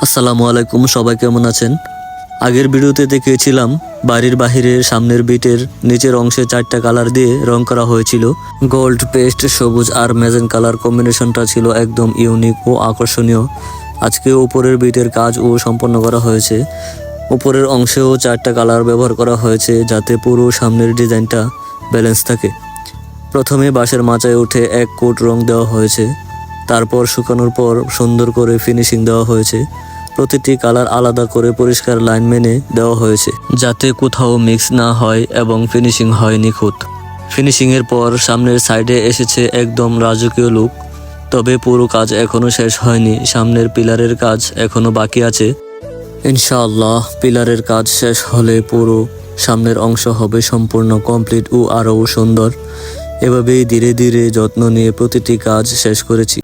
আসসালামু আলাইকুম, সবাই কেমন আছেন? আগের ভিডিওতে দেখিয়েছিলাম বাড়ির বাহিরের সামনের বিটের নিচের অংশে 4টা কালার দিয়ে রং করা হয়েছিল। গোল্ড, পেস্ট, সবুজ আর ম্যাজেন্ট কালার কম্বিনেশনটা ছিল একদম ইউনিক ও আকর্ষণীয়। আজকে উপরের বিটের কাজও সম্পন্ন করা হয়েছে। উপরের অংশেও 4টা কালার ব্যবহার করা হয়েছে যাতে পুরো সামনের ডিজাইনটা ব্যালেন্স থাকে। প্রথমে বাঁশের মাচায় উঠে 1 কোট রং দেওয়া হয়েছে, তারপর শুকানোর পর সুন্দর করে ফিনিশিং দেওয়া হয়েছে। প্রতিটি কালার আলাদা করে পরিষ্কার লাইন মেনে দেওয়া হয়েছে যাতে কোথাও মিক্স না হয় এবং ফিনিশিং হয় নিখুঁত। ফিনিশিংয়ের পর সামনের সাইডে এসেছে একদম রাজকীয় লুক। তবে পুরো কাজ এখনো শেষ হয়নি, সামনের পিলারের কাজ এখনো বাকি আছে। ইনশাআল্লাহ পিলারের কাজ শেষ হলে পুরো সামনের অংশ হবে সম্পূর্ণ কমপ্লিট ও আরও সুন্দর। এভাবেই ধীরে ধীরে যত্ন নিয়ে প্রতিটি কাজ শেষ করেছি।